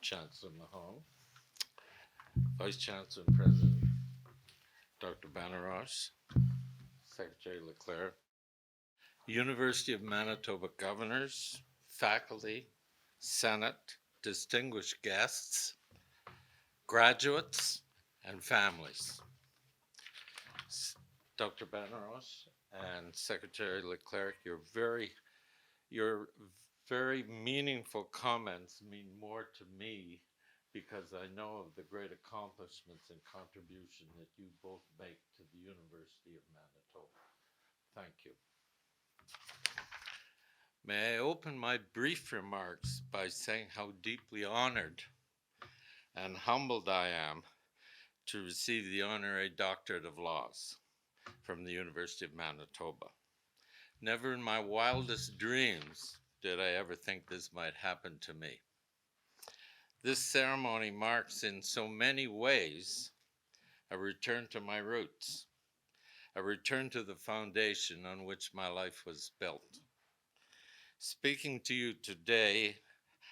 Chancellor Mahone, Vice Chancellor and President Dr. Banarose, Secretary Leclerc, University of Manitoba governors, faculty, Senate, distinguished guests, graduates, and families. Dr. Banarose and Secretary Leclerc, your very meaningful comments mean more to me because I know of the great accomplishments and contribution that you both make to the University of Manitoba. Thank you. May I open my brief remarks by saying how deeply honored and humbled I am to receive the Honorary Doctorate of Laws from the University of Manitoba. Never in my wildest dreams did I ever think this might happen to me. This ceremony marks in so many ways a return to my roots, a return to the foundation on which my life was built. Speaking to you today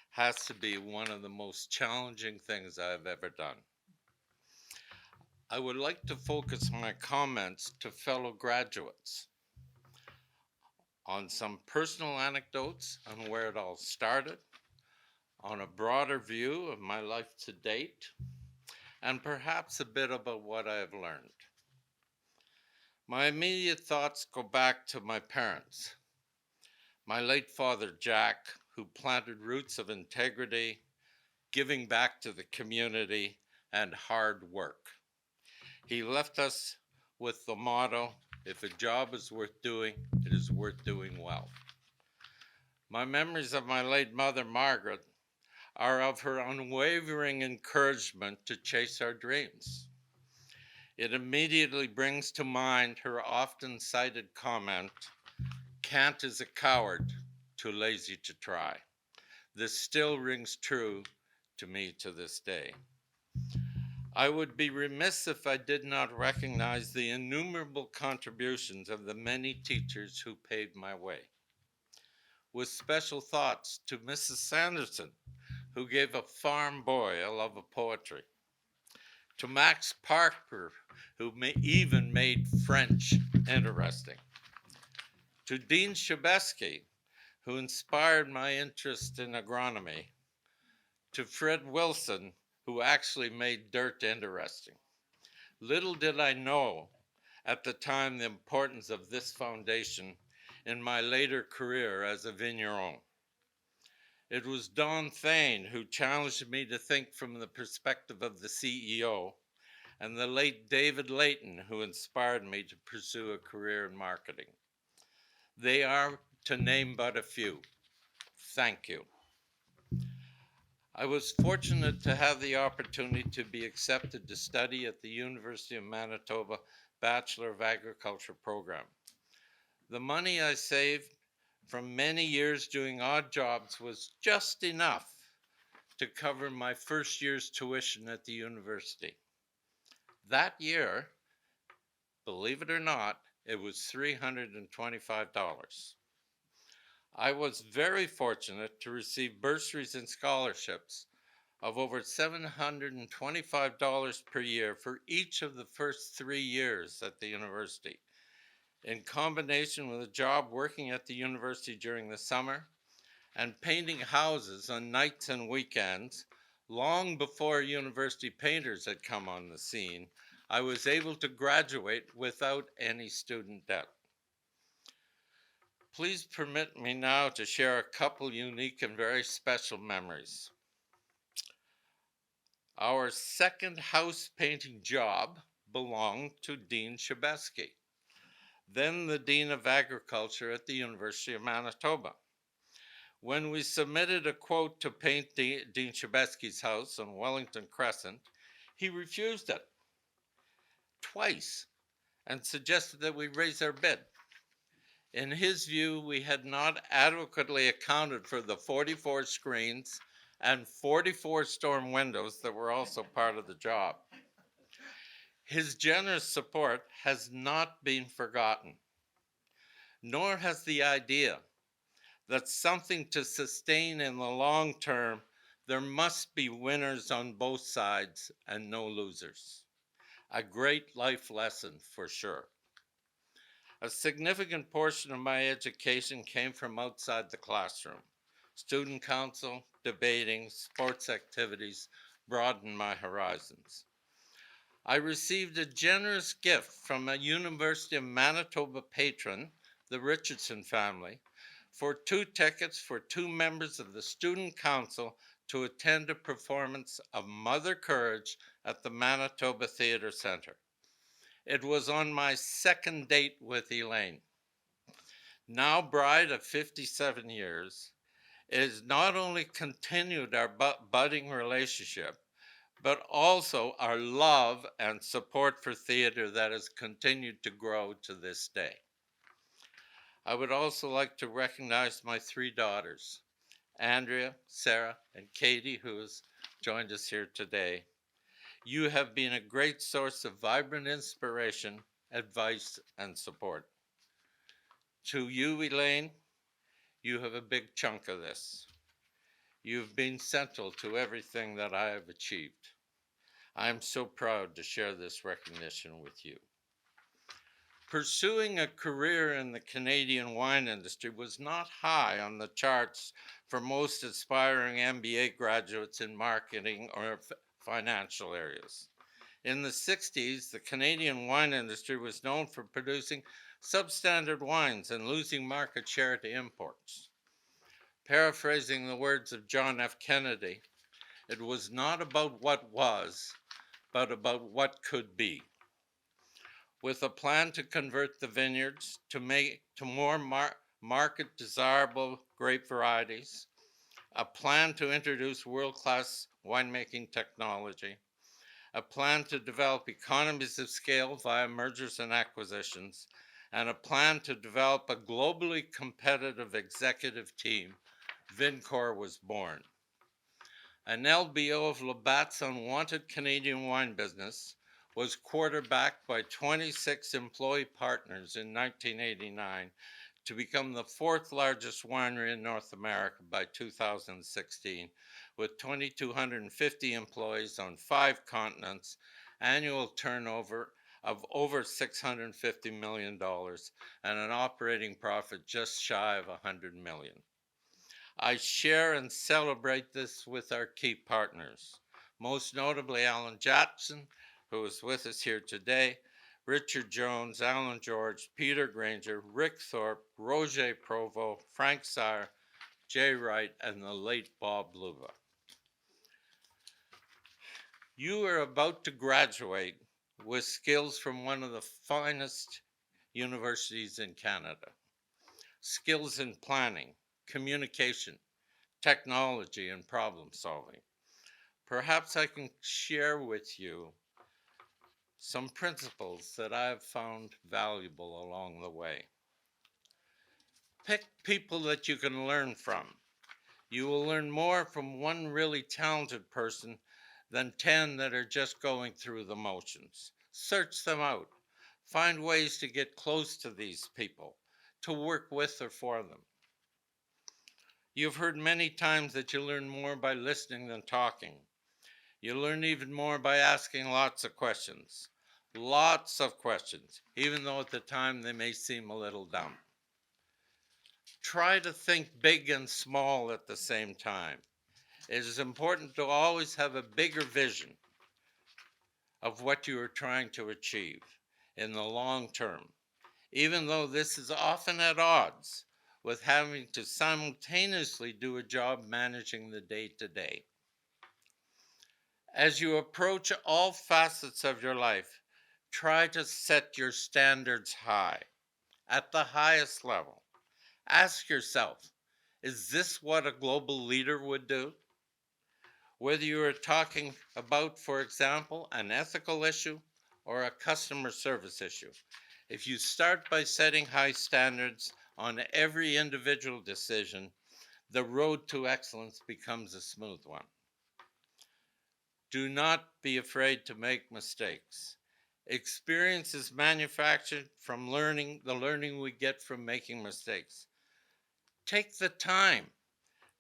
has to be one of the most challenging things I've ever done. I would like to focus my comments to fellow graduates on some personal anecdotes on where it all started, on a broader view of my life to date, and perhaps a bit about what I have learned. My immediate thoughts go back to my parents. My late father, Jack, who planted roots of integrity, giving back to the community, and hard work. He left us with the motto, if a job is worth doing, it is worth doing well. My memories of my late mother, Margaret, are of her unwavering encouragement to chase our dreams. It immediately brings to mind her often cited comment, "Can't is a coward, too lazy to try." This still rings true to me to this day. I would be remiss if I did not recognize the innumerable contributions of the many teachers who paved my way. With special thoughts to Mrs. Sanderson, who gave a farm boy a love of poetry. To Max Parker, who even made French interesting. To Dean Shabesky, who inspired my interest in agronomy. To Fred Wilson, who actually made dirt interesting. Little did I know at the time the importance of this foundation in my later career as a vigneron. It was Don Thane who challenged me to think from the perspective of the CEO, and the late David Layton who inspired me to pursue a career in marketing. They are, to name but a few. Thank you. I was fortunate to have the opportunity to be accepted to study at the University of Manitoba Bachelor of Agriculture program. The money I saved from many years doing odd jobs was just enough to cover my first year's tuition at the university. That year, believe it or not, it was $325. I was very fortunate to receive bursaries and scholarships of over $725 per year for each of the first 3 years at the university, in combination with a job working at the university during the summer and painting houses on nights and weekends. Long before university painters had come on the scene, I was able to graduate without any student debt. Please permit me now to share a couple unique and very special memories. Our second house painting job belonged to Dean Shabesky, then the Dean of Agriculture at the University of Manitoba. When we submitted a quote to paint Dean Shabesky's house on Wellington Crescent, he refused it twice and suggested that we raise our bid. In his view, we had not adequately accounted for the 44 screens and 44 storm windows that were also part of the job. His generous support has not been forgotten, nor has the idea that something to sustain in the long term There must be winners on both sides and no losers. A great life lesson for sure. A significant portion of my education came from outside the classroom. Student council, debating, sports activities broadened my horizons. I received a generous gift from a University of Manitoba patron, the Richardson family, for 2 tickets for 2 members of the student council to attend a performance of Mother Courage at the Manitoba Theatre Centre. It was on my second date with Elaine. Now bride of 57 years, it has not only continued our budding relationship, but also our love and support for theater that has continued to grow to this day. I would also like to recognize my 3 daughters, Andrea, Sarah, and Katie, who has joined us here today. You have been a great source of vibrant inspiration, advice, and support. To you, Elaine, you have a big chunk of this. You've been central to everything that I have achieved. I am so proud to share this recognition with you. Pursuing a career in the Canadian wine industry was not high on the charts for most aspiring MBA graduates in marketing or financial areas. In the 60s, the Canadian wine industry was known for producing substandard wines and losing market share to imports. Paraphrasing the words of John F. Kennedy, it was not about what was, but about what could be. With a plan to convert the vineyards to more market desirable grape varieties, a plan to introduce world-class winemaking technology, a plan to develop economies of scale via mergers and acquisitions, and a plan to develop a globally competitive executive team, Vincor was born. An LBO of Labatt's unwanted Canadian wine business was quarterbacked by 26 employee partners in 1989 to become the 4th largest winery in North America by 2016, with 2,250 employees on 5 continents, annual turnover of over $650 million, and an operating profit just shy of $100 million. I share and celebrate this with our key partners, most notably Alan Jackson, who is with us here today, Richard Jones, Alan George, Peter Granger, Rick Thorpe, Roger Provo, Frank Sire, Jay Wright, and the late Bob Luba. You are about to graduate with skills from one of the finest universities in Canada. Skills in planning, communication, technology, and problem solving. Perhaps I can share with you some principles that I have found valuable along the way. Pick people that you can learn from. You will learn more from one really talented person than 10 that are just going through the motions. Search them out. Find ways to get close to these people, to work with or for them. You've heard many times that you learn more by listening than talking. You learn even more by asking lots of questions. Lots of questions, even though at the time they may seem a little dumb. Try to think big and small at the same time. It is important to always have a bigger vision of what you are trying to achieve in the long term, even though this is often at odds with having to simultaneously do a job managing the day-to-day. As you approach all facets of your life, try to set your standards high, at the highest level. Ask yourself, is this what a global leader would do? Whether you are talking about, for example, an ethical issue or a customer service issue, if you start by setting high standards on every individual decision, the road to excellence becomes a smooth one. Do not be afraid to make mistakes. Experience is manufactured from the learning we get from making mistakes. Take the time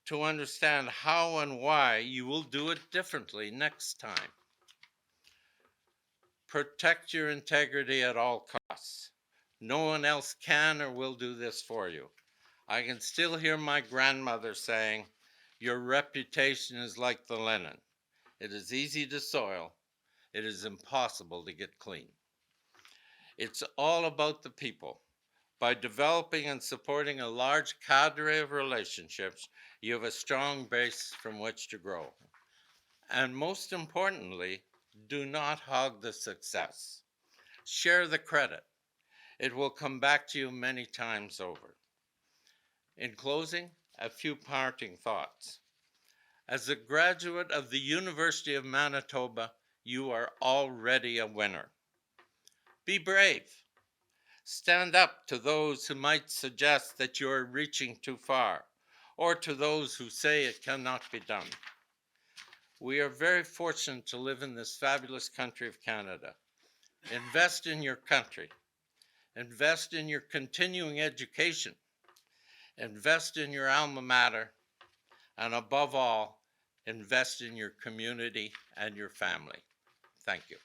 to understand how and why you will do it differently next time. Protect your integrity at all costs. No one else can or will do this for you. I can still hear my grandmother saying, "Your reputation is like the linen. It is easy to soil. It is impossible to get clean." It's all about the people. By developing and supporting a large cadre of relationships, you have a strong base from which to grow. And most importantly, do not hog the success. Share the credit. It will come back to you many times over. In closing, a few parting thoughts. As a graduate of the University of Manitoba, you are already a winner. Be brave. Stand up to those who might suggest that you are reaching too far, or to those who say it cannot be done. We are very fortunate to live in this fabulous country of Canada. Invest in your country. Invest in your continuing education. Invest in your alma mater. And above all, invest in your community and your family. Thank you.